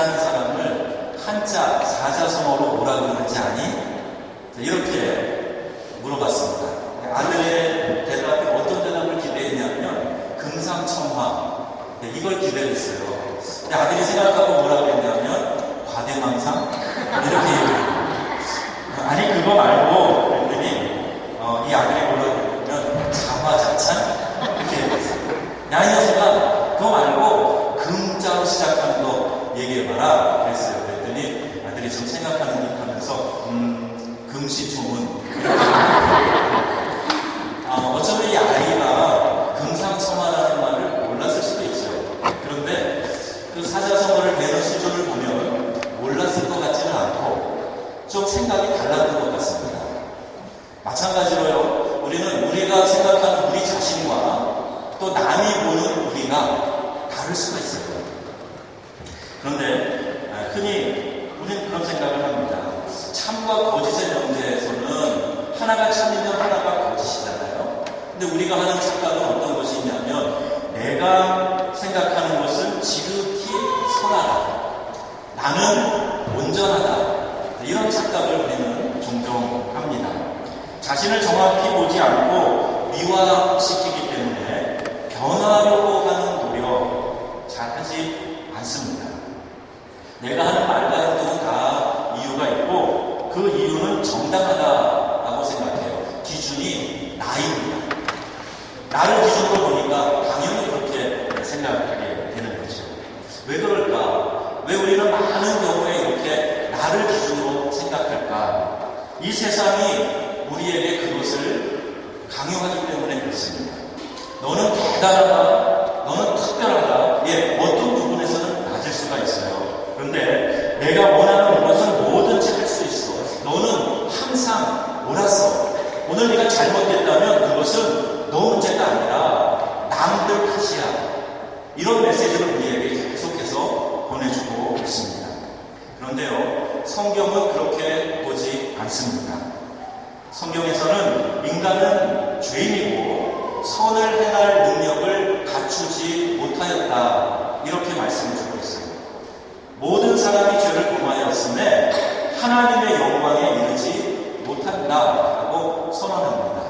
잘하는 사람을 한자, 사자성어로 뭐라 그러는지 아니? 이렇게 물어봤습니다. 아들의 대답이 어떤 대답을 기대했냐면 금상첨화, 이걸 기대했어요. 근데 아들이 생각하고 뭐라 그랬냐면 과대망상? 이렇게 얘기해요. 아니 그거 말고 그랬더니 이 아들이 뭐라 그랬냐면 자화자찬? 이렇게 얘기했어요. 야, 이 녀석아, 그거 말고 금자로 시작하는 거 얘기해봐라 그랬어요. 그랬더니 아들이 좀 생각하는 듯 하면서 금시초문. 어쩌면 이 아이가 금상첨화라는 말을 몰랐을 수도 있죠. 그런데 그 사자성어를 배우는 수준을 보면 몰랐을 것 같지는 않고 좀 생각이 달랐던 것 같습니다. 마찬가지로요, 우리가 생각하는 우리 자신과 또 남이 보는 우리가 다를 수가 있어요. 그런데 흔히 우리는 그런 생각을 합니다. 참과 거짓의 문제에서는 하나가 참이면 하나가 거짓이잖아요. 근데 우리가 하는 착각은 어떤 것이 있냐면 내가 생각하는 것은 지극히 선하다, 나는 온전하다, 이런 착각을 우리는 종종 합니다. 자신을 정확히 보지 않고 미화시키기 때문에 변화하려고 하는 노력 잘 하지 않습니다. 내가 하는 말과 행동은 다 이유가 있고 그 이유는 정당하다라고 생각해요. 기준이 나입니다. 나를 기준으로 보니까 당연히 그렇게 생각하게 되는 거죠. 왜 그럴까? 왜 우리는 많은 경우에 이렇게 나를 기준으로 생각할까? 이 세상이 우리에게 그것을 강요하기 때문에 그렇습니다. 너는 대단하다, 너는 특별하다, 어떤 부분에서는 낮을 수가 있어요. 그런데 내가 원하는 것은 뭐든지 할 수 있어. 너는 항상 옳았어. 오늘 네가 잘못됐다면 그것은 너 문제가 아니라 남들 탓이야. 이런 메시지를 우리에게 계속해서 보내주고 있습니다. 그런데요, 성경은 그렇게 보지 않습니다. 성경에서는 인간은 죄인이고 선을 행할 능력을 갖추지 못하였다, 이렇게 말씀해주고 있어요. 모든 사람이 죄를 범하였음에 하나님의 영광에 이르지 못한다라고 선언합니다.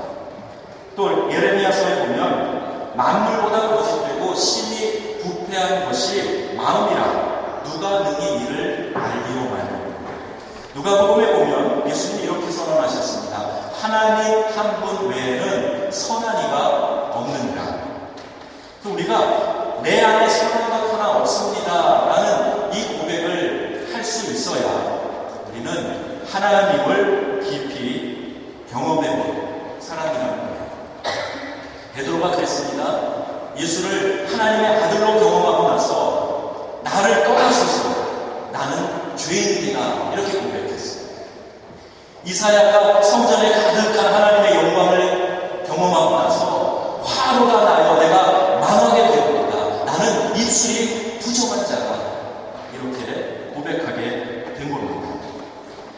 또 예레미야서에 보면 만물보다 거짓되고 심히 부패한 것이 마음이라 누가 능히 이를 알리오마냐. 누가복음에 보면 예수님이 이렇게 선언하셨습니다. 하나님 한 분 외에는 선한 이가 없느니라. 우리가 내 안에 선한 것 하나 없습니다 라는 이 고백을 할 수 있어야 우리는 하나님을 깊이 경험해본 사람이라는 거예요. 베드로가 그랬습니다. 예수를 하나님의 아들로 경험하고 나서 나를 떠나소서, 나는 죄인이다, 이렇게 고백했어요. 이사야가 성전에 가득한 하나님의 영광을 경험하고 나서 화로가 나여 내가 망하게 되었다, 나는 입술이 부정한 자다, 이렇게 고백하게 된 겁니다.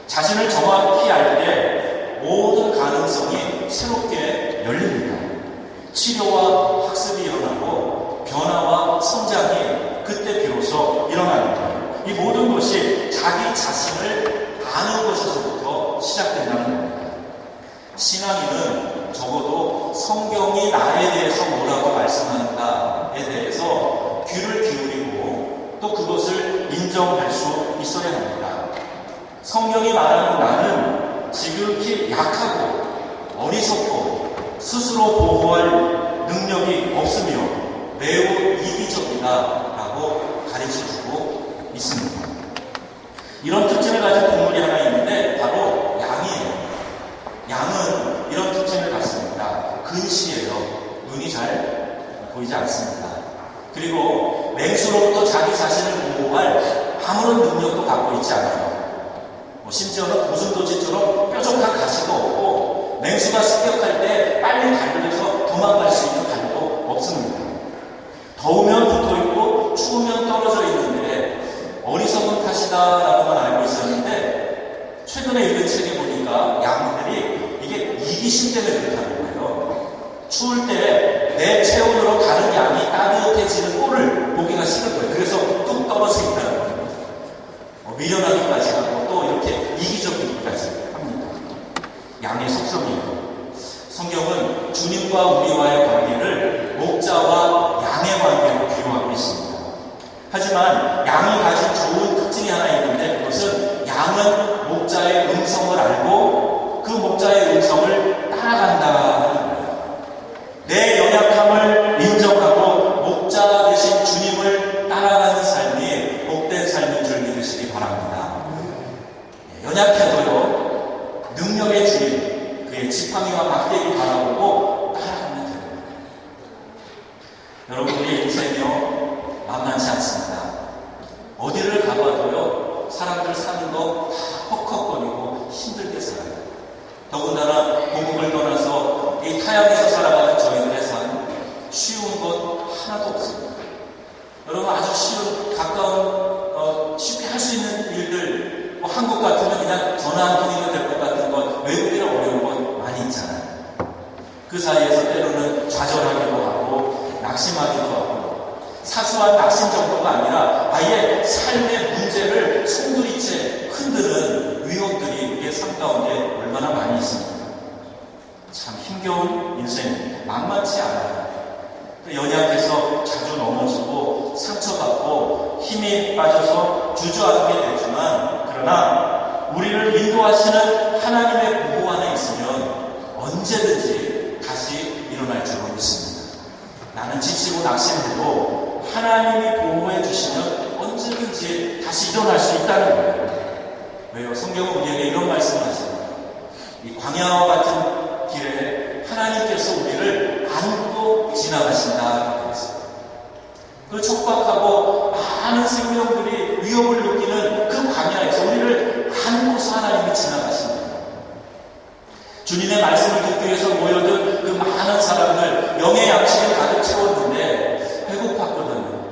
자신을 정확히 알 때 모든 가능성이 새롭게 열립니다. 치료와 학습이 일어나고 변화와 성장이 그때 비로소 일어나는 거예요. 이 모든 것이 자기 자신을 아는 것에서부터 시작된다는 겁니다. 신앙인은 적어도 성경이 나에 대해서 뭐라고 말씀한다에 대해서 귀를 기울이고 또 그것을 인정할 수 있어야 합니다. 성경이 말하는 나는 지극히 약하고 어리석고 스스로 보호할 능력이 없으며 매우 이기적이다 라고 가르쳐주고 있습니다. 이런 특징을 가진 동물이 하나 있는데 바로 양이에요. 양은 이런 특징을 갖습니다. 근시해요. 눈이 잘 보이지 않습니다. 그리고 맹수로부터 자기 자신을 보호할 아무런 능력도 갖고 있지 않아요. 심지어는 고슴도치처럼 뾰족한 가시도 없고 맹수가 습격할 때 빨리 달려서 도망갈 수 있는 발도 없습니다. 더우면 붙어있고 추우면 떨어져 있는데 어리석은 탓이다라고만 알고 있었는데 최근에 읽은 책에 보니까 양들이 이게 이기심 때문에 그렇다는 거예요. 추울 때 내 체온으로 다른 양이 따뜻해지는 꼴을 보기가 싫은 거예요. 그래서 뚝 떨어져 있다는 거예요. 밀려나기까지 하고 또 이렇게 이기적이기까지 합니다. 양의 속성이에요. 성경은 주님과 우리와의 관계를 목자와 양의 관계로 비유하고 있습니다. 하지만 양이 가진 좋은 특징이 하나 있는데 그것은 양은 목자의 음성을 알고 그 목자의 음성을 따라간다는 거예요. 내 연약함을 인정하고 목자 되신 주님을 따라가는 삶이 복된 삶인 줄 믿으시기 바랍니다. 연약해도요, 능력의 주님, 그의 지팡이와 막대기 바라보고 따라가면 됩니다. 여러분, 우리의 인생이요, 만만치 않습니다. 어디를 가봐도요, 사람들 사는 거 다 헉헉거리고 힘들게 살아요. 더군다나 고국을 떠나서 이 타양에서 살아가는 저희들의 삶, 쉬운 것 하나도 없습니다. 여러분, 아주 쉬운, 가까운, 쉽게 할 수 있는 일들, 한국 같으면 그냥 전화 한 통이면 될 것 같은 것, 외국이라 어려운 것 많이 있잖아요. 그 사이에서 때로는 좌절하기도 하고, 낙심하기도 하고, 사소한 낙심 정도가 아니라 아예 삶의 문제를 송두리째 흔드는 위협들이 우리의 삶 가운데 얼마나 많이 있습니까? 참 힘겨운 인생입니다. 만만치 않아요. 연약해서 자주 넘어지고 상처받고 힘이 빠져서 주저앉게 되지만 그러나 우리를 인도하시는 하나님의 보호 안에 있으면 언제든지 다시 일어날 줄로 믿습니다. 나는 지치고 낙심해도 하나님이 보호해 주시면 언제든지 다시 일어날 수 있다는 거예요. 왜요? 성경은 우리에게 이런 말씀을 하십니다. 이 광야와 같은 길에 하나님께서 우리를 안고 지나가신다. 그 촉박하고 많은 생명들이 위협을 느끼는 그 광야에서 우리를 안고서 하나님이 지나가신다. 주님의 말씀을 듣기 위해서 모여든 그 많은 사람들, 영의 양식을 가득 채웠는데 배고팠거든요.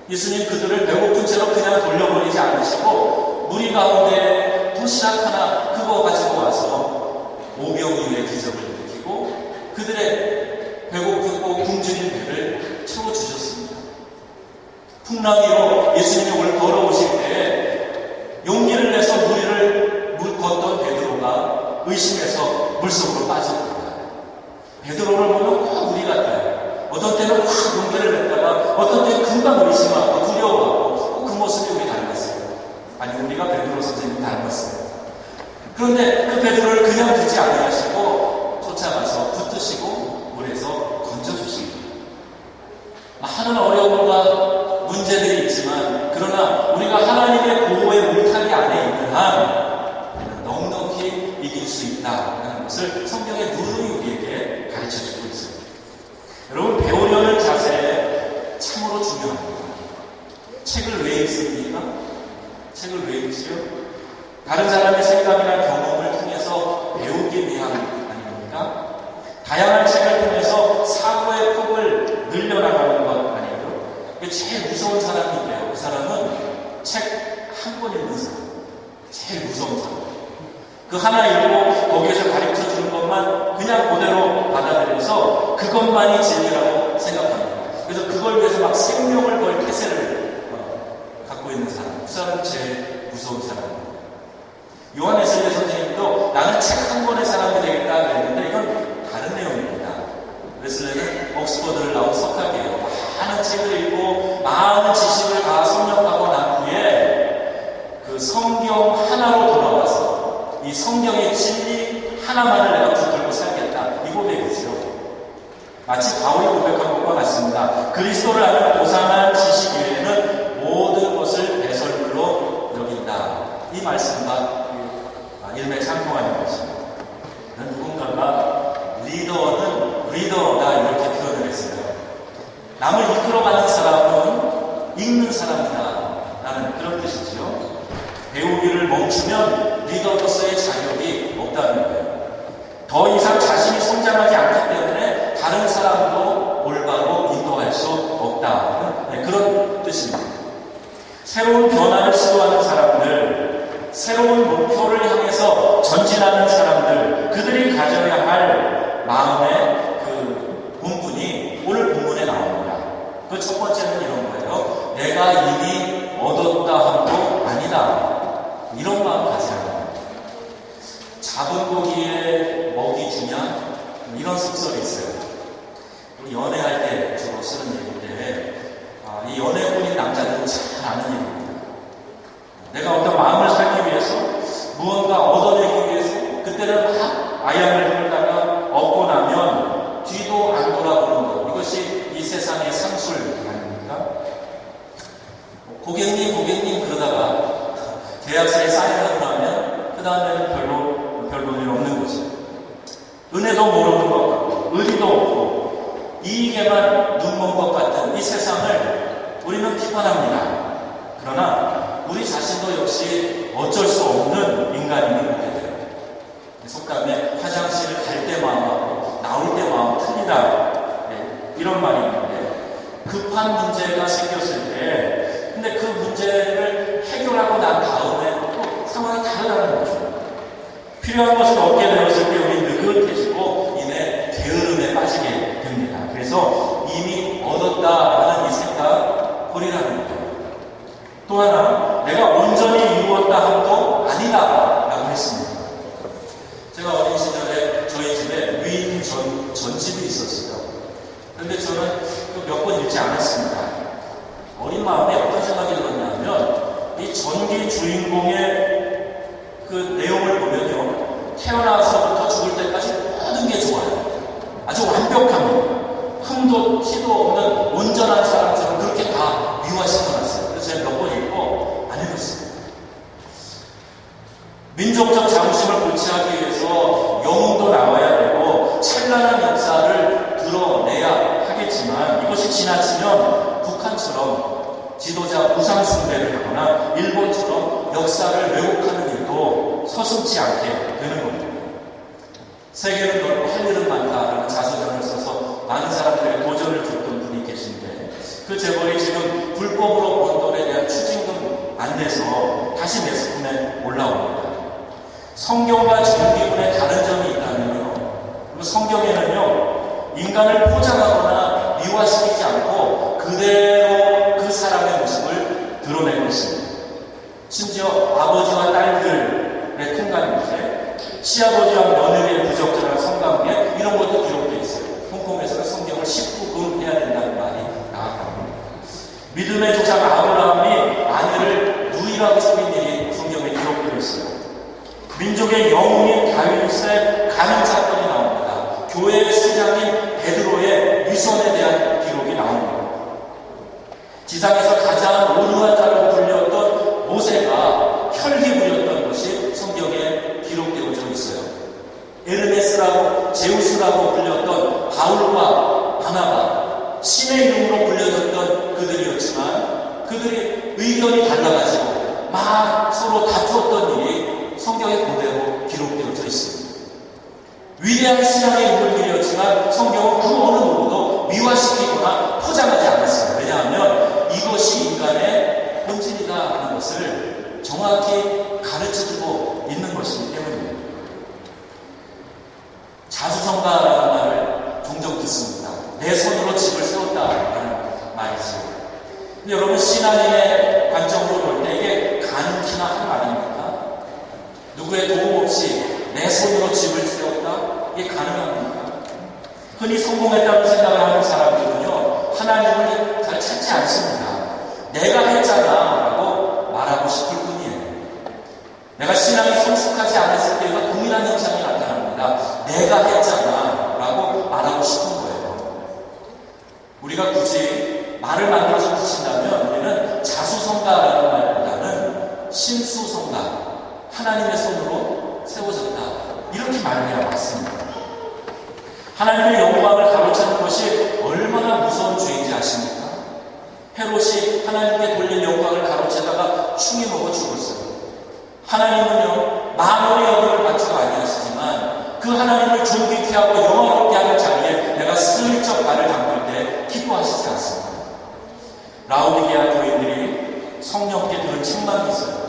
예수님 그들을 배고픈 채로 그냥 돌려버리지 않으시고 무리 가운데 도시락 하나 그거 가지고 와서 오병이어의 기적을 일으키고 그들의 배고프고 굶주린 배를 채워주셨습니다. 풍랑이로 예수님이 걸어오실 때 용기를 내서 물 걷던 베드로가 의심해서 물속으로 빠집니다. 베드로를 보면 꼭 우리 같아요. 어떤 때는 확 용기를 냈다가 어떤 때는 금방 의심하고 두려워하고 꼭 그 모습이 우리 닮았어요. 아니 우리가 베드로 선생님 닮았어요. 그런데 그 베드로를 그냥 두지 아니하시고 쫓아가서 붙드시고 물에서 건져주십니다. 많은 어려움과 문제들이 있지만 그러나 우리가 하나님의 보호의 울타리 안에 있는 한 넉넉히 이길 수 있다는 것을 성경의 누누이 우리에게 가르쳐주고 있습니다. 여러분, 배우려는 자세 참으로 중요합니다. 책을 왜 읽습니까? 책을 왜 읽지요? 다른 사람의 생각이나 경험을 통해서 배우기 위함 아닙니까? 다양한 책을 통해서 사고의 폭을 늘려나가는 것 아니에요? 제일 무서운 사람이 있대요. 그 사람은 책 한 권 읽는 사람. 제일 무서운 사람. 그 하나 읽고 거기에서 가르쳐 주는 것만 그냥 그대로 받아들여서 그것만이 진리라고 생각합니다. 그래서 그걸 위해서 막 생명을 걸 태세를 갖고 있는 사람. 그 사람은 제일 무서운 사람입니다. 요한 웨슬리 선생님도 나는 책 한 권의 사람이 되겠다 그랬는데 이건 다른 내용입니다. 웨슬리는 옥스퍼드를 나온 석학이에요. 많은 책을 읽고 많은 지식을 다 섭렵하고 난 후에 그 성경 하나로 돌아와서 이 성경의 진리 하나만을 내가 붙들고 살겠다. 이 고백이죠. 마치 바울이 고백한 것과 같습니다. 그리스도를 아는 고상한 지식 외에는 모든 것을 배설물로 여긴다. 이 말씀과 일맥상통하는 것입니다. 누군가가 리더는 리더다 이렇게 표현을 했어요. 남을 이끌어가는 사람은 읽는 사람이다 라는 그런 뜻이죠. 배우기를 멈추면 리더로서의 자격이 없다는 거예요. 더 이상 자신이 성장하지 않기 때문에 다른 사람도 올바로 인도할 수 없다는 그런 뜻입니다. 새로운 변화를 시도하는 사람들, 새로운 목표를 향해서 전진하는 사람들, 그들이 가져야 할 마음의 그 본분이 오늘 본문에 나옵니다. 그 첫 번째는 이런 거예요. 내가 이미 얻었다 함도 아니다. 이런 마음 가지라는 거예요. 작은 고기에 먹이 주냐? 이런 속설이 있어요. 우리 연애할 때 주로 쓰는 얘기인데, 이 연애꾼인 남자들은 잘 아는 얘기입니다. 내가 어떤 마음을 살기 위해서, 무언가 얻어내기 위해서, 그때는 막 아양을 끌다가 얻고 나면 뒤도 안 돌아보는 것. 이것이 이 세상의 상술 아닙니까? 고객님 그러다가 계약서에 사인하고 나면 그 다음에는 별로 일 없는 거지. 은혜도 모르는 것 같고 의리도 없고 이익에만 눈먼 것 같은 이 세상을 우리는 비판합니다. 그러나 우리 자신도 역시 어쩔 수 없는 인간임을 보게 돼요. 속담에 화장실 갈 때 마음하고 나올 때 마음 틀리다, 이런 말이 있는데, 급한 문제가 생겼을 때 근데 그 문제를 해결하고 난 다음에 또 상황이 다르다는 거죠. 필요한 것을 얻게 되었을 때 우리 느긋해지고 이내 게으름에 빠지게 됩니다. 그래서 이미 얻었다라는 이 생각 버리라는 거예요. 또 하나, 내가 온전히 이루었다 함도 아니다라고 했습니다. 제가 어린 시절에 저희 집에 위인 전집이 있었어요. 그런데 저는 몇 번 읽지 않았습니다. 어린 마음에 어떤 생각이 들었냐면, 이 전기 주인공의 그 내용을 보면요, 태어나서부터 죽을 때까지 모든 게 좋아요. 아주 완벽합니다. 흠도 티도 없는 온전한 사람처럼 그렇게 다 미화시켜놨어요. 그래서 제가 몇 번 읽고 안 읽었어요. 민족적 자부심을 고취하기 위해서 영웅도 나와야 되고 찬란한 역사를 드러내야 하겠지만, 이것이 지나치면 북한처럼 지도자 우상 숭배를 하거나 일본처럼 역사를 왜곡하는 일도 서슴지 않게 되는 겁니다. 세계는 넓고 할 일은 많다라는 자서전을 써서 많은 사람들의 도전을 줬던 분이 계신데, 그 재벌이 지금 불법으로 번 돈에 대한 추징금 안 내서 다시 매스컴에 올라옵니다. 성경과 정기문에 다른 점이 있다면요, 성경에는요, 인간을 포장하거나 미화시키지 않고 그대로 그 사람의 모습을 드러내고 있습니다. 심지어 아버지와 딸들의 통관 문제, 시아버지와 며느리의 부적절한 성관계, 이런 것도 기록되어 있어요. 홍콩에서는 성경을 19금 해야 된다는 말이 나왔답니다. 믿음의 조상 아브라함이 아내를 누이라고 속인 일이 성경에 기록되어 있어요. 민족의 영웅인 다윗의 간음 사건이 나옵니다. 교회의 수장인 베드로의 위선에 대한 기록이 나옵니다. 지상에서 가장 온유한 자로 불렸던 모세가 혈기 부렸던 것이 성경에 기록되어져 있어요. 에르메스라고 제우스라고 불렸던 바울과 바나바, 신의 이름으로 불려졌던 그들이었지만 그들이 의견이 달라가지고 막 서로 다투었던 일이 성경에 그대로 기록되어져 있습니다. 위대한 신앙의 인물들이었지만 성경은 그 어느 누구도 미화시키거나 포장하지 않았어요. 왜냐하면 이것이 인간의 본질이다 하는 것을 정확히 가르쳐주고 있는 것이기 때문입니다. 자수성가라는 말을 종종 듣습니다. 내 손으로 집을 세웠다라는 말이죠. 근데 여러분, 신앙인의 관점으로 볼 때 이게 가능키나 한 말입니까? 누구의 도움 없이 내 손으로 집을 세웠다? 이게 가능합니까? 흔히 성공했다고 생각을 하는 사람들은요, 하나님을 잘 찾지 않습니다. 내가 했잖아 라고 말하고 싶을 뿐이에요. 내가 신앙이 성숙하지 않았을 때가 동일한 현상이 나타납니다. 내가 했잖아 라고 말하고 싶은 거예요. 우리가 굳이 말을 만들어서 붙인다면 우리는 자수성가라는 말보다는 심수성가, 하나님의 손으로 세워졌다, 이렇게 말해야 맞습니다. 하나님의 영광을 가로채는 것이 얼마나 무서운 죄인지 아십니까? 헤롯이 하나님께 돌린 영광을 가로채다가 충이 먹어 죽었어요. 하나님은요, 만원의 영광을 받지도 아니하시지만 그 하나님을 존귀케 하고 영화롭게 하는 자리에 내가 슬쩍 발을 담글 때 기뻐하시지 않습니다. 라오디게아 교인들이 성령께 들은 책망이 있어요.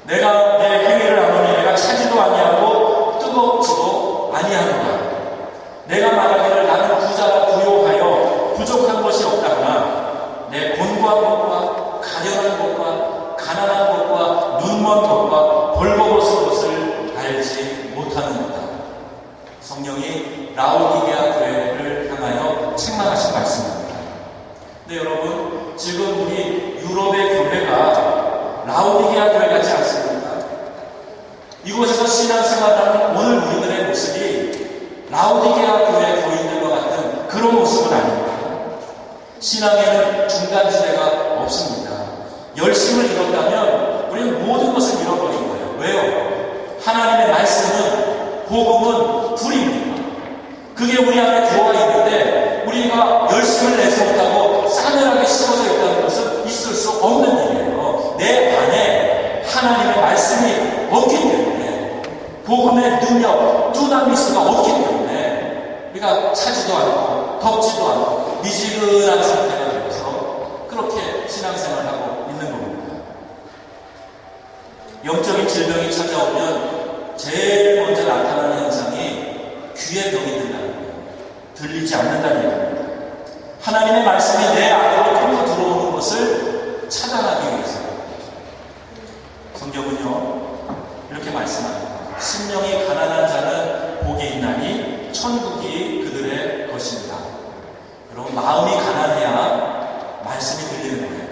내가 내 행위를 하노니 내가 차지도 아니하고 뜨겁지도 아니하노라. 내가 말하기를 나는 부자라 부요하여 부족한 것이 없다거나 내 곤고한 것과 가련한 것과 가난한 것과 눈먼 것과 벌거벗은 것을 알지 못하는 거다. 성령이 라오디게아 교회를 향하여 책망하신 말씀입니다. 네, 여러분, 지금 우리 유럽의 교회가 라오디게아 교회 같지 않습니까? 이곳에서 신앙생활하는 오늘 우리들의 모습이 라오디게아 교회 교인들과 같은 그런 모습은 아닙니다. 신앙에는 중간지대가 없습니다. 열심을 잃었다면 우리는 모든 것을 잃어버린 거예요. 왜요? 하나님의 말씀은, 복음은 불입니다. 그게 우리 안에 들어와 있는데 우리가 열심을 내지 못하고 싸늘하게 씌워져 있다는 것은 있을 수 없는 일이에요. 내 안에 하나님의 말씀이 없기 때문에, 복음의 능력, 두나미스가 없기 때문에 우리가 차지도 않고 덥지도 않고 미지근한 상태가 되어서 그렇게 신앙생활하고 있는 겁니다. 영적인 질병이 찾아오면 제일 먼저 나타나는 현상이 귀에 병이 든다는 거예요. 들리지 않는다는 얘기입니다. 하나님의 말씀이 내 안으로 끌고 들어오는 것을 차단하기 위해서입니다. 성경은요, 이렇게 말씀합니다. 심령이 가난한 자는 복이 있나니 천국이 그들의 것입니다. 여러분, 마음이 가난해야 말씀이 들리는 거예요.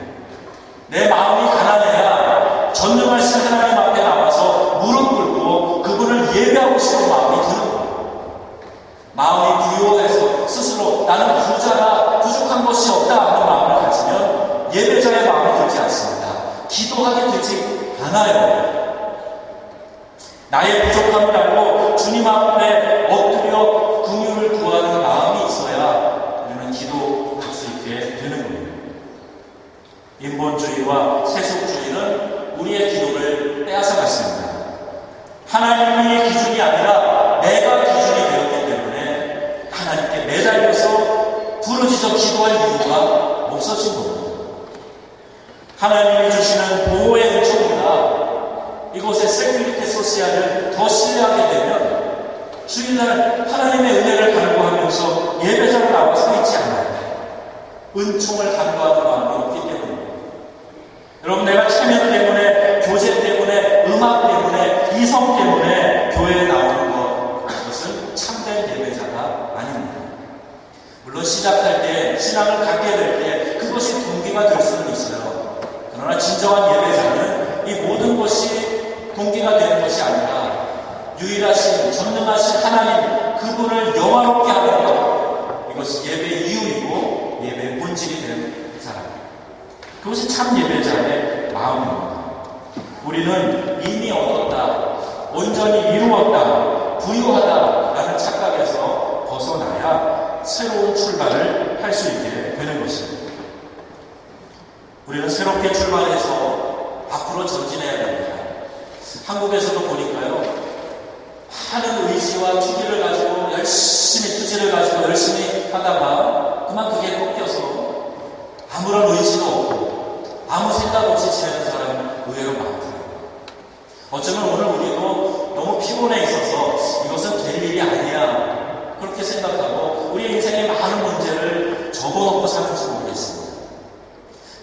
내 마음이 가난해야 전능하신 하나님 앞에 나와서 무릎 꿇고 그분을 예배하고 싶은 마음이 드는 거예요. 마음이 부요해서 스스로 나는 부자라 부족한 것이 없다 하는 마음을 가지면 예배자의 마음이 들지 않습니다. 기도하게 되지 않아요. 나의 부족함을 알고 주님 앞에 엎드려 긍휼을 구하는 마음이 있어야 우리는 기도할 수 있게 되는 거예요. 인본주의와 세속주의는 우리의 기도를 빼앗아갔습니다. 하나님의 기준이 아니라 내가 기준이 되었기 때문에 하나님께 매달려서 부르짖어 기도할 이유가 없어진 겁니다. 하나님이 주시는 보호의 은총보다 이곳의 세큐리티 소시아를 더 신뢰하게 되면 주일날 하나님의 은혜를 간구하면서 예배자로 나와 서 있지 않아요. 은총을 간구하는 마음이 없기 때문입니다. 여러분, 내가 체면 때문에, 교제 때문에, 음악 때문에, 이성 때문에 교회에 나오는 것은 참된 예배자가 아닙니다. 물론 시작할 때, 신앙을 갖게 될 때 그것이 동기가 될 수는 있어요. 그러나 진정한 예배자는 이 모든 것이 동기가 되는 것이 아니라 유일하신 전능하신 하나님 그분을 영화롭게 하는 것, 이것이 예배의 이유이고 예배의 본질이 된 사람, 그것이 참 예배자의 마음입니다. 우리는 이미 얻었다, 온전히 이루었다, 부유하다라는 착각에서 벗어나야 새로운 출발을 할 수 있게 되는 것입니다. 우리는 새롭게 출발해서 앞으로 전진해야 됩니다. 한국에서도 보니까요, 많은 의지와 투기를 가지고 투지를 가지고 열심히 하다가 그만 그게 꺾여서 아무런 의지도 없고 아무 생각 없이 지내는 사람은 의외로 많더라고요. 어쩌면 오늘 우리도 너무 피곤해 있어서 이것은 될 일이 아니야 그렇게 생각하고 우리 인생의 많은 문제를 접어놓고 사는지 모르겠습니다.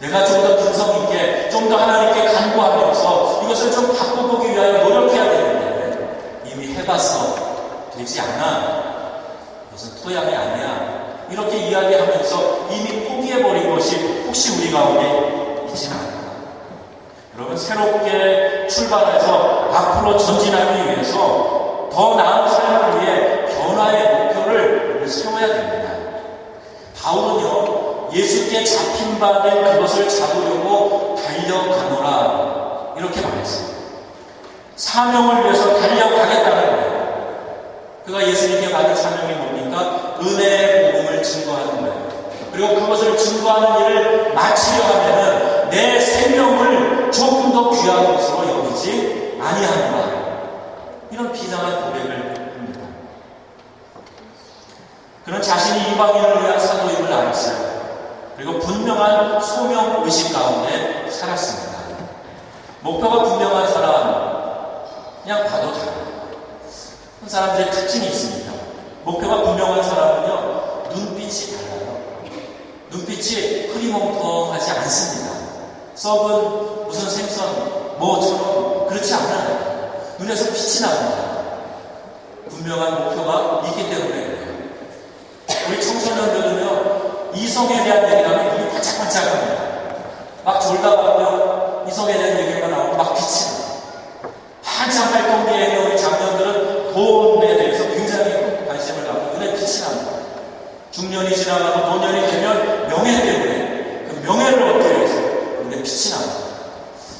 내가 좀 더 근성 있게, 좀 더 하나님께 간구하면서 이것을 좀 바꿔보기 위하여 노력해야 되는데 이미 해봤어, 되지 않아, 이것은 토양이 아니야, 이렇게 이야기하면서 이미 포기해버린 것이 혹시 우리 가운데 있지는 않을까. 여러분, 새롭게 출발해서 앞으로 전진하기 위해서 더 나은 삶을 위해 변화의 목표를 세워야 됩니다. 바울은요, 예수께 잡힌 바 된 그것을 잡으려고 달려가노라 이렇게 말했어요. 사명을 위해서 달려가겠다는 거예요. 그가 예수님께 받은 사명이 뭡니까? 은혜의 복음을 증거하는 거예요. 그리고 그것을 증거하는 일을 마치려 하면은 내 생명을 조금 더 귀한 것으로 여기지 아니하노라, 이런 비장한 고백을 합니다. 그는 자신이 이방인을 위한 사도임을 알았어요. 그리고 분명한 소명의식 가운데 살았습니다. 목표가 분명한 사람, 그냥 봐도 달라요. 사람들의 특징이 있습니다. 목표가 분명한 사람은요, 눈빛이 달라요. 눈빛이 흐리멍텅하지 않습니다. 썩은 무슨 생선, 뭐처럼 그렇지 않아요. 눈에서 빛이 납니다. 분명한 목표가 있기 때문에 그래요. 우리 청소년들은요, 이성에 대한 얘기를 하면 눈이 반짝반짝합니다. 막 졸다 보면 이성에 대한 얘기가 나오면 막 빛이 나요. 한참 활동기에 있는 우리 장년들은 돈에 대해서 굉장히 관심을 갖고 눈에 빛이 납니다. 중년이 지나가고 노년이 되면 명예 때문에 그 명예를 얻기 위해서 눈에 빛이 납니다.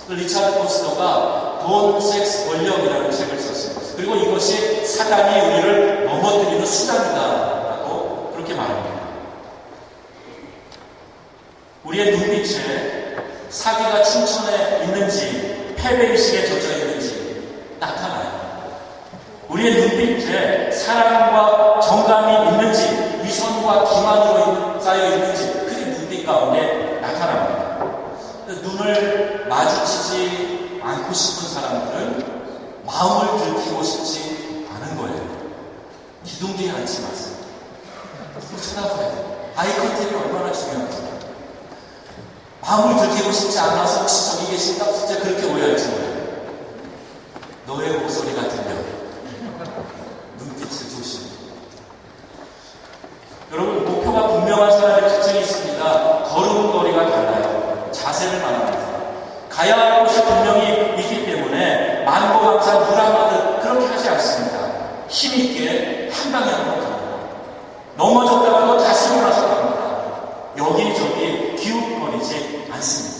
리차드 포스터가 돈, 섹스, 권력이라는 책을 썼습니다. 그리고 이것이 사단이 우리를 넘어뜨리는 수단이다라고 그렇게 말합니다. 우리의 눈빛에 사기가 충천해 있는지 패배의식에 젖어 있는지 나타나요. 우리의 눈빛에 사랑과 정감이 있는지 위선과 기만으로 쌓여 있는지 그게 눈빛 가운데 나타납니다. 눈을 마주치지 않고 싶은 사람들은 마음을 들키고 싶지 않은 거예요. 기둥기에 앉지 마세요. 눈을 쳐다봐야 돼요. 아이 컨택이 얼마나 중요한지. 마음을 들키고 싶지 않아서 혹시 저기 계신가? 진짜 그렇게 오해할지 몰라요. 너의 목소리가 들려. 눈빛을 조심해. 여러분, 목표가 분명한 사람의 특징이 있습니다. 걸음걸이가 달라요. 자세를 말합니다. 가야 할 곳이 분명히 있기 때문에 만고강산 물안가듯 그렇게 하지 않습니다. 힘있게 한 방향으로 갑니다. 넘어졌다가도 다시 일어나서 갑니다. 여기저기 기웃거리지 않습니다.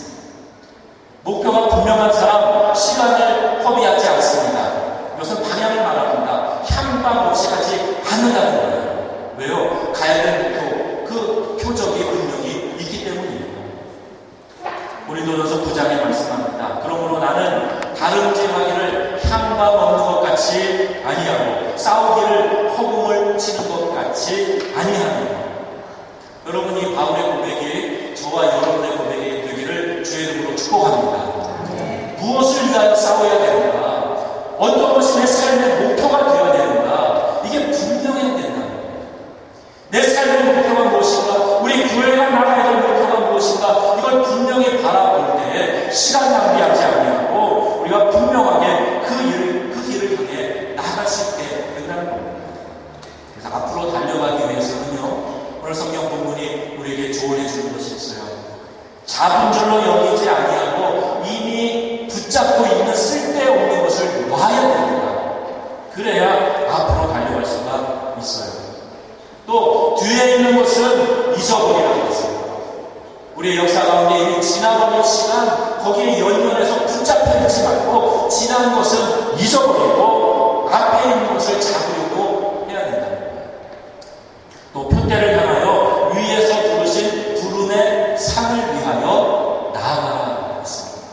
목표가 분명한 사람 시간을 허비하지 않습니다. 이것은 방향을 말합니다. 향방 없이 가지 않는다는 거예요. 왜요? 가야 될 목표, 그 표적이 분명히 있기 때문이에요. 고린도전서 9장에 말씀합니다. 그러므로 나는 다름질하기를 향방 없는 것 같이 아니하고 싸우기를 허공을 치는 것 같이 아니하며. 여러분, 이 바울의 고백이 저와 여러분의 고백이 되기를 주의 이름으로 축복합니다. 무엇을 위하여 싸워야 되는가? 어떤 것이 내 삶의 목표가 되어야 되는가? 이게 분명해야 된다. 내 삶의 목표가 무엇인가? 우리 교회가 나가야 될 목표가 무엇인가? 이걸 분명히 바라볼 때 시간 낭비하지 아니하고 우리가 분명하게 그 길을 향해 나아갈 수 있게 된다는 겁니다. 그래서 앞으로 달려가기 위해서는요, 오늘 성경 본문이 우리에게 조언해 주는 것이 있어요. 잡은 줄로 여기지 아니하고 이미 붙잡고 있는 쓸데없는 것을 놔야 됩니다. 그래야 앞으로 달려갈 수가 있어요. 또 뒤에 있는 것은 잊어버리라고 했어요. 우리의 역사 가운데 이미 지나버린 시간, 거기에 연연해서 붙잡혀 있지 말고 지난 것은 잊어버리고 앞에 있는 것을 잡으려고 해야 된다는 거예요. 또 표대를 향하여 위에서 부르신 부름의 상을 위하여 나아가라 했습니다.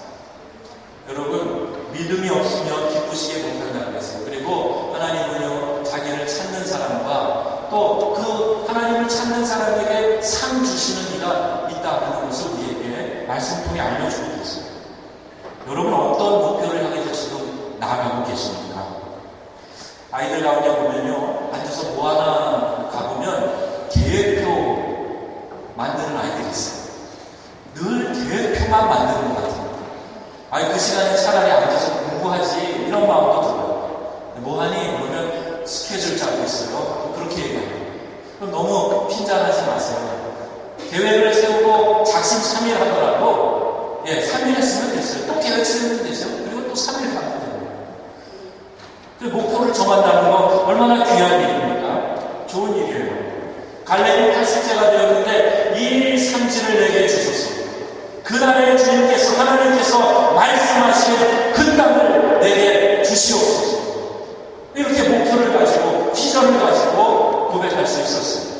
여러분, 믿음이 없으면 기쁘시게 못한다고 했어요. 그리고 하나님은요, 자기를 찾는 사람과 또 그 하나님을 찾는 사람에게 상 주시는 이가 있다는 것을 우리에게 말씀 통해 알려주고 계세요. 여러분, 어떤 목표를 향해서 지금 나아가고 계십니까? 아이들 가운데 보면요, 앉아서 뭐 하나 가보면 계획표 만드는 아이들이 있어요. 늘 계획표만 만드는 것 같아요. 아니, 그 시간에 차라리 앉아서 공부하지, 이런 마음도 들어요. 뭐하니? 그러면 스케줄 짜고 있어요. 그렇게 얘기해요. 그럼 너무 핀잔하지 마세요. 계획을 세우고 작심삼일 하더라도 3일 했으면 됐어요. 또 계획 세우면 되죠. 그리고 또 3일 가면 돼요. 그 목표를 정한다는 건 얼마나 귀한 일입니까? 좋은 일이에요. 갈렙이 80세가 되었는데 이 산지를 내게 주소서. 그날의 주님께서, 하나님께서 말씀하신 그 땅을 내게 주시옵소서. 이렇게 목표를 가지고, 비전을 가지고 고백할 수 있었어요.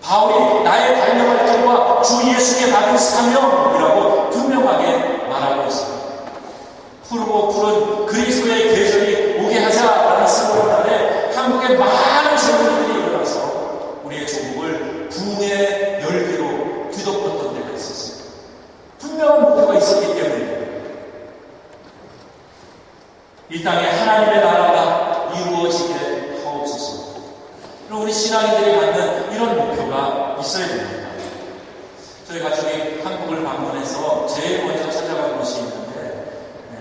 바울이 나의 달려갈 길과 주 예수께 받은 사명이라고 분명하게 말하고 있습니다. 푸르고 푸른 그리스도의 계절이 오게 하자라는 슬로건 아래 한국의 많은 젊은이들이 일어나서 우리의 조국을 부흥의 열기로 뒤덮었던 때가 있었습니다. 분명한 목표가 있었기 때문에 이 땅에 하나님의 나라가 이루어지게 하옵소서. 그럼 우리 신앙인들이 갖는 이런 목표가 있어야 됩니다. 저희 가족이 한국을 방문해서 제일 먼저 찾아간 곳이 있는데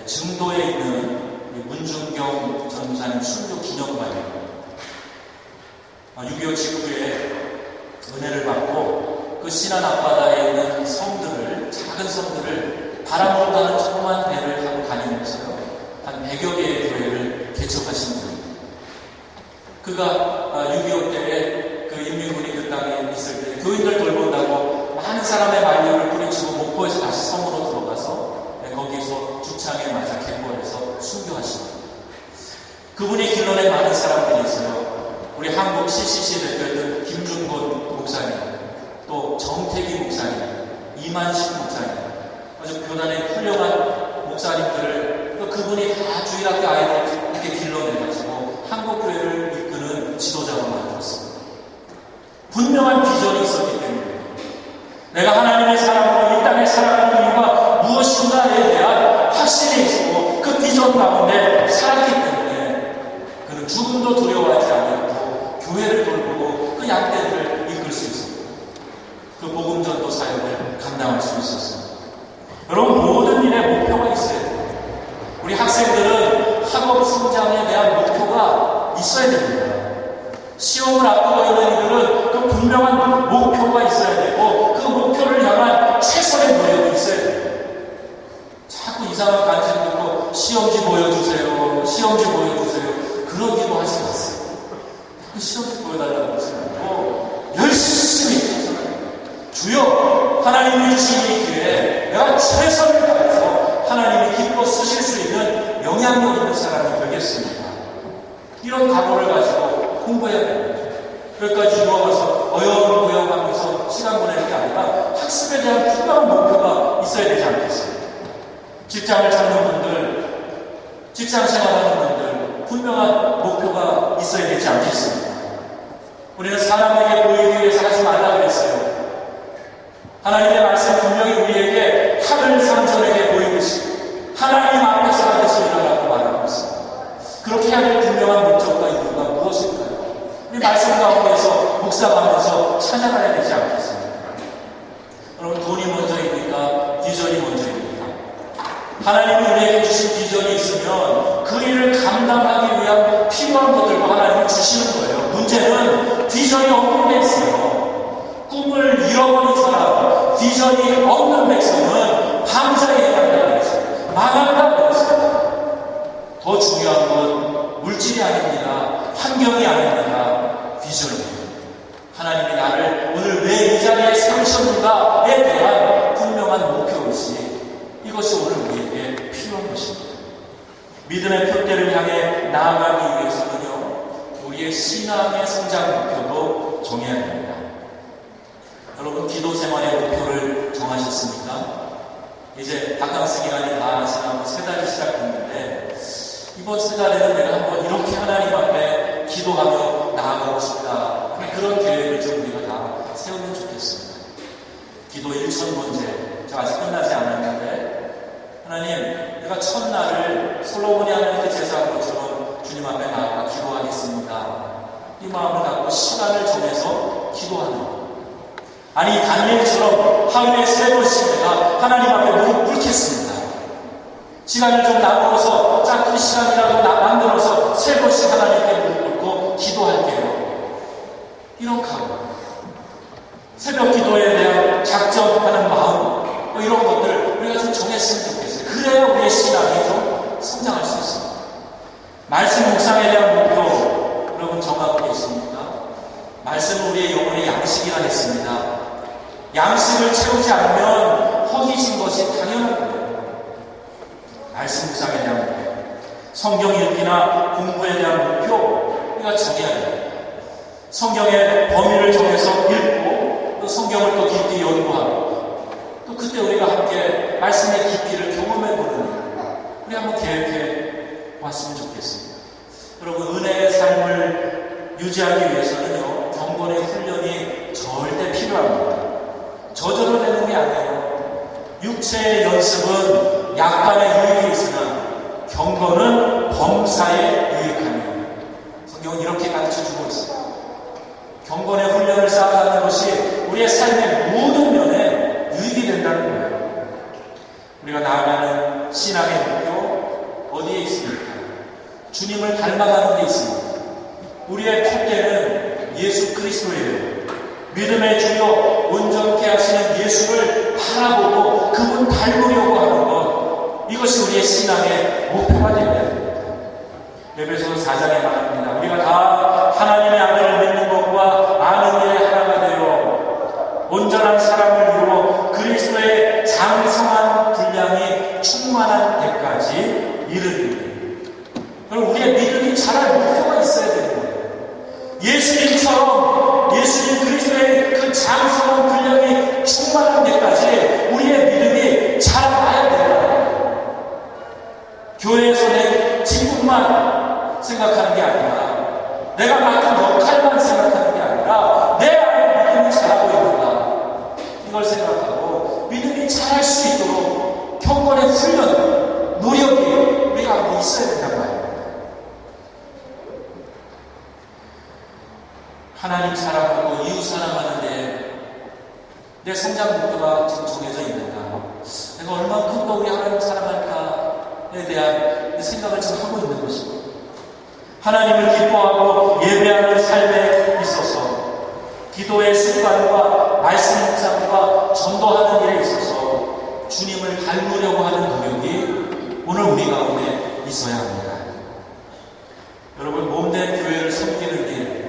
증도에 있는 문중경 전무사님 순교 기념관이에요. 6.25 직후에 은혜를 받고 그 신안 앞바다에 있는 섬들을, 작은 섬들을 바람으로 가는 조그만 배를 타고 다니면서요, 한 100여 개의 교회를 개척하신 분입니다. 그가 6.25 때에 그 인민군이 그 땅에 있을 때 교인들 돌본다고 많은 사람의 만류를 뿌리치고 목포에서 다시 섬으로 들어가서 거기서 죽창에 맞아 갯벌에서 순교하십니다. 그분이 길러낸 많은 사람들이 있어요. 우리 한국 CCC 대표였던 김준곤 목사님, 또 정태기 목사님, 이만식 목사님, 아주 교단의 훌륭한 목사님들을 또 그분이 다 주일학교 아이들 이렇게 길러내가지고 한국교회를 이끄는 지도자로 만들었습니다. 분명한 비전이 있었기 때문에 내가 하나님의 사람으로 이 땅에 살아가는 이유가 무엇인가에 대한 확신이 있었고 그 비전 가운데 살았기 때문에 그는 죽음도 두려워하지 않았고 교회를 돌보고 그 양떼들을 이끌 수 있었고 그 복음전도 사역을 감당할 수 있었습니다. 여러분, 모든 일에 목표가 있어야 돼요. 우리 학생들은 학업 성장에 대한 목표가 있어야 됩니다. 시험을 앞두고 있는 이들은 그 분명한 목표가 있어야 되고 그 목표를 향한 최선의 노력이 있어야 돼요. 자꾸 이상한 간증 듣고 시험지 보여주세요, 시험지 보여주세요, 그러기도 하지 마세요. 그 시험지 보여달라고 하지 말고 열심히 주여, 하나님이 주신 이 기회에 내가 최선을 다해서 하나님이 기뻐 쓰실 수 있는 영향력 있는 사람이 되겠습니다. 이런 각오를 가지고 공부해야 됩니다. 여기까지 누워가서 어영부영 하면서 시간 보내는 게 아니라 학습에 대한 분명한 목표가 있어야 되지 않겠습니까? 직장을 찾는 분들, 직장 생활하는 분들, 분명한 목표가 있어야 되지 않겠습니까? 우리는 사람에게 보이기 위해서 하지 말라 그랬어요. 하나님의 말씀 분명히 우리에게 하늘 상전에게 보이듯이 하나님 앞에서 하듯이 일어나라고 말하고 있습니다. 그렇게 해야 될 분명한 목적과 이유가 무엇일까요? 우리 말씀 가운데서 묵상하면서 찾아가야 되지 않겠습니까? 여러분, 돈이 먼저입니까? 비전이 먼저입니까? 하나님이 우리에게 주신 비전이 있으면 그 일을 감당하기 위한 필요한 것들과 하나님이 주시는 거예요. 문제는 비전이 없는 데 있어요. 꿈을 잃어버린 사람, 비전이 없는 백성은 방자에 해당된다고 했어요. 망한다고 했어요. 더 중요한 건 물질이 아닙니다. 환경이 아닙니다. 비전이에요. 하나님이 나를 오늘 왜 이 자리에 세우셨는가에 대한 분명한 목표의식, 이것이 오늘 우리에게 필요한 것입니다. 믿음의 표대를 향해 나아가기 위해서는요, 우리의 신앙의 성장 목표도 정해야 됩니다. 여러분, 기도 생활의 목표를 정하셨습니까? 이제 바캉스 기간이 다 지나고 세 달이 시작됐는데 이번 세 달에는 내가 한번 이렇게 하나님 앞에 기도하며 나아가고 싶다. 그런 계획을 좀 우리가 다 세우면 좋겠습니다. 기도 1,000번째, 저 아직 끝나지 않았는데 하나님, 내가 첫날을 솔로몬이 하나님께 제사한 것처럼 주님 앞에 나아가 기도하겠습니다. 이 마음을 갖고 시간을 정해서 기도하는 것. 아니, 다니엘처럼 하루에 3번씩 내가 하나님 앞에 무릎 꿇겠습니다. 시간을 좀 나누어서 짧은 시간이라도 만들어서 3번씩 하나님께 무릎 꿇고 기도할게요. 이런 각오, 새벽 기도에 대한 작정하는 마음, 이런 것들 우리가 좀 정했으면 좋겠어요. 그래야 우리의 신앙이 좀 성장할 수 있습니다. 말씀 묵상에 대한 목표 여러분 정하고 계십니까? 말씀은 우리의 영혼의 양식이라 했습니다. 양식을 채우지 않으면 허기진 것이 당연한 거예요. 말씀 묵상에 대한 목표, 성경 읽기나 공부에 대한 목표 우리가 정해야 돼요. 성경의 범위를 정해서 읽고 또 성경을 또 깊이 연구하고 또 그때 우리가 함께 말씀의 깊이를 경험해보는 우리 한번 계획해 왔으면 좋겠습니다. 여러분, 은혜의 삶을 유지하기 위해서는요, 경건의 훈련이 절대 필요합니다. 저절로 되는 게 아니에요. 육체의 연습은 약간의 유익이 있으나 경건은 범사에 유익합니다. 성경은 이렇게 가르쳐주고 있습니다. 경건의 훈련을 쌓아가는 것이 우리의 삶의 모든 면에 유익이 된다는 거예요. 우리가 나아가는 신앙의 목표, 주님을 닮아가는 데 있습니다. 우리의 푯대는 예수 그리스도예요. 믿음의 주요 온전케 하시는 예수를 바라보고 그분 닮으려고 하는 것, 이것이 우리의 신앙의 목표가 되어야 됩니다. 에베소서 4장에 말합니다. 우리가 다 하나님의 아들을 믿는 것과 아는 일에 하나가 되어 온전한 사람을 이루어 그리스도의 장성한 분량이 충만한 데까지 이르리니. 그럼 우리의 믿음이 자랄 목표가 있어야 되는 거예요. 예수님처럼 예수님 그리스도의 그 장성한 분량이 충만한 데까지 우리의 믿음이 자라나야 된다. 교회에서 내 직분만 생각하는 게 아니라, 내가 맡은 역할만 생각하는 게 아니라 내 안에 믿음이 자라고 있는가, 이걸 생각하고 믿음이 자랄 수 있도록 경건의 훈련, 노력이 우리가 한번 있어야 된단 말이에요. 하나님 사랑하고 이웃 사랑하는데 내 성장 목표가 지금 정해져 있는가? 내가 얼만큼 더 우리 하나님 사랑할까에 대한 생각을 지금 하고 있는 것입니다. 하나님을 기뻐하고 예배하는 삶에 있어서, 기도의 습관과 말씀 묵상과 전도하는 일에 있어서 주님을 닮으려고 하는 노력이 오늘 우리 가운데 있어야 합니다. 여러분, 몸된 교회를 섬기는 일,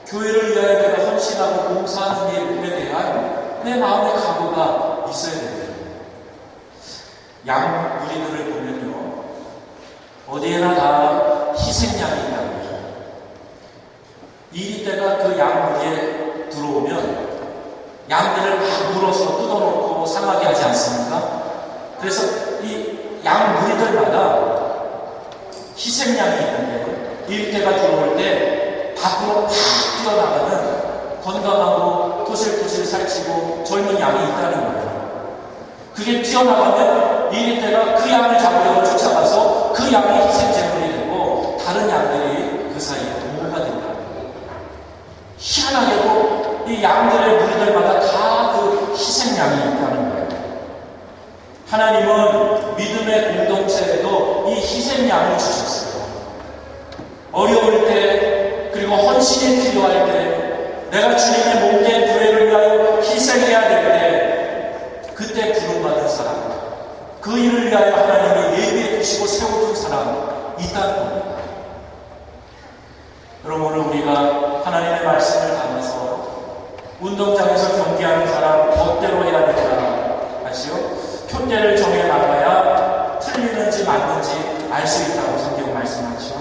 교회를 위하여 내가 헌신하고 봉사하는 일에 대한 내 마음의 각오가 있어야 됩니다. 양 무리들을 보면요, 어디에나 다 희생양이 있다고 해요. 이리떼가 그 양 무리에 들어오면 양들을 막 물어서 뜯어놓고 상하게 하지 않습니까? 그래서 이 양 무리들마다 희생양이 있는데, 이리떼가 들어올 때 밖으로 팍 뛰어나가는 건강하고 토실토실 살찌고 젊은 양이 있다는 거예요. 그게 뛰어나가면 이리떼가 그 양을 잡으려고 쫓아가서 그 양이 희생제물이 되고 다른 양들이 그 사이에 보호가 된다. 희한하게도 이 양들의 무리들마다 다 그 희생양이 있다는 거예요. 하나님은 믿음의 공동체에도 이 희생양을 주셨어요. 어려울 때, 그리고 헌신이 필요할 때, 내가 주님의 몸된 교회를 위하여 희생해야 될 때, 그때 부름받은 사람, 그 일을 위하여 하나님이 예비해 두시고 세워둔 사람 있다는 겁니다. 여러분, 오늘 우리가 하나님의 말씀을 담아서 운동장에서 경기하는 사람 법대로 해야 된다 하시오. 표대를 정해 나가야 틀리는지 맞는지 알 수 있다고 성경 말씀하시오.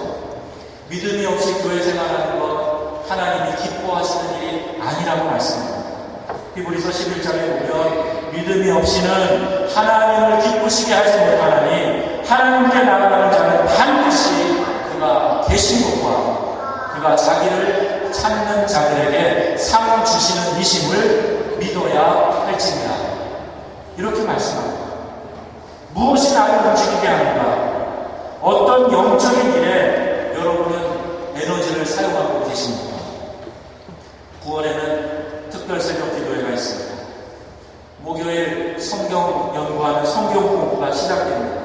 믿음이 없이 교회 생활하는 것 하나님이 기뻐하시는 일이 아니라고 말씀합니다. 히브리서 11장에 보면 믿음이 없이는 하나님을 기쁘시게 하지 못하나니 하나님께 나아가는 자는 반드시 그가 계신 것과 그가 자기를 찾는 자들에게 상 주시는 이심을 믿어야 할지니라. 이렇게 말씀합니다. 무엇이 나를 움직이게 하는가? 어떤 영적인 일에 여러분은 에너지를 사용하고 계십니까? 9월에는 특별 새벽 기도회가 있습니다. 목요일 성경 연구하는 성경 공부가 시작됩니다.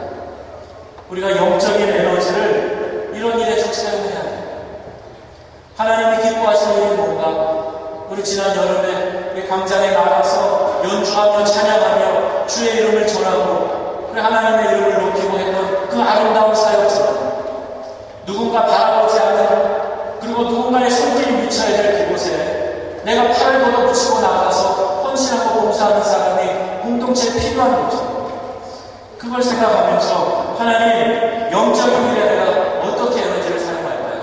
우리가 영적인 에너지를 이런 일에 좀 사용해야 해요. 하나님이 기뻐하시는 일이 뭔가? 우리 지난 여름에 우리 광장에 나가서 연주하며 찬양하며 주의 이름을 전하고 우리 하나님의 이름을 높이고 했던 그 아름다운 사역처럼 누군가 바라보지 않는, 그리고 누군가의 손길이 미쳐야 될 그곳에 내가 팔을 걷어붙이고 나가서 헌신하고 봉사하는 사람이 공동체에 필요한 거죠. 그걸 생각하면서 하나님, 영적인 일에 내가 어떻게 에너지를 사용할까요?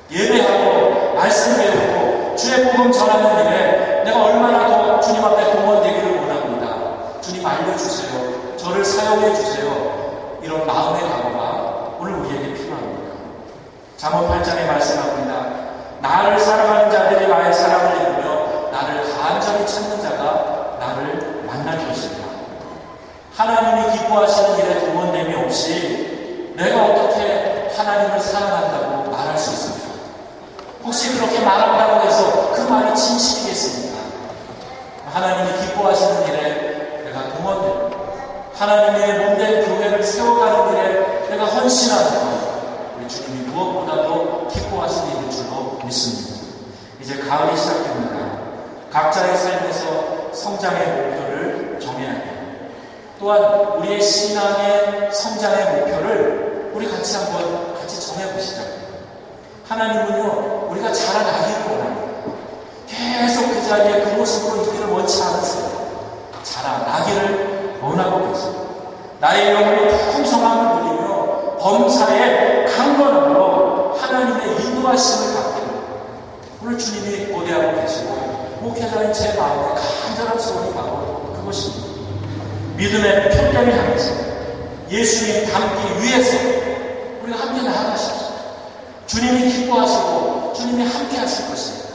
예배하고 말씀 배우고 주의 복음 전하는 일에 내가 얼마나 더 주님 앞에 동원되기를 원합니다. 주님 알려주세요. 저를 사용해 주세요. 이런 마음의 각오가 오늘 우리에게 필요합니다. 잠언 8장에 말씀합니다. 나를 사랑하는 자들이 나의 사랑을 입으며 나를 간절히 찾는 자가 나를 만날 것이다. 하나님이 기뻐하시는 일에 동원됨이 없이 내가 어떻게 하나님을 사랑한다고 말할 수 있습니까? 혹시 그렇게 말한다고 해서 그 말이 진실이겠습니까? 하나님이 기뻐하시는 일에 내가 동원됩니다. 하나님의 몸된 교회를 세워가는 일에 내가 헌신하는 것, 우리 우리 주님이 무엇보다도 기뻐하시는 일일 줄로 믿습니다. 이제 가을이 시작됩니다. 각자의 삶에서 성장의 목표를 정해야 해요. 또한 우리의 신앙의 성장의 목표를 우리 같이 정해보시죠. 하나님은요, 우리가 자라나기를 원합니다. 계속 그 자리에 그 모습으로 있기를 원치 않으세요. 자라나기를 원하고 계십니다. 나의 영혼이 풍성함을 누리며 범사에 강건함으로 하나님의 인도하심을 받기를 오늘 주님이 고대하고 계시고 목회자인 제 마음에 간절한 소원이 바로 그것입니다. 믿음의 편대를 향해서 예수님 닮기 위해서 우리가 함께 나아가십시오. 주님이 기뻐하시고 주님이 함께 하실 것입니다.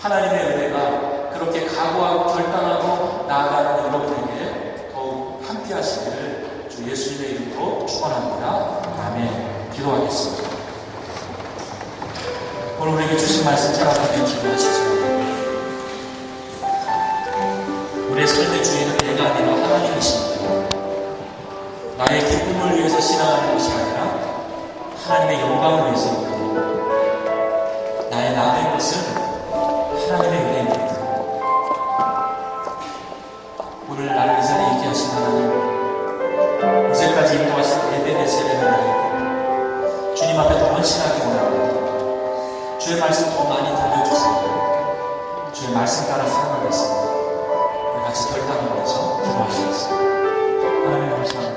하나님의 은혜가 그렇게 각오하고 결단하고 나아가는 여러분에게 더욱 함께 하시기를 주 예수님의 이름으로 축원합니다. 아멘. 기도하겠습니다. 오늘 우리에게 주신 말씀 따라가며 기도하시죠. 우리의 삶의 주인은 내가 아니라 하나님이십니다. 나의 기쁨을 위해서 신앙하는 것이 아니라 하나님의 영광을 위해서입니다. 나의 나된 것은 하나님의 은혜입니다. 오늘 나를 이 자리에 있게 하신 하나님, 이제까지 인도하신 예배의 세례를 하나님, 주님 앞에 더 헌신하기 원합니다. 주의 말씀 더 많이 들려주세요. 주의 말씀 따라 살아가겠습니다. 같이 결단하면서 기도하시겠습니다. 하나님 감사합니다.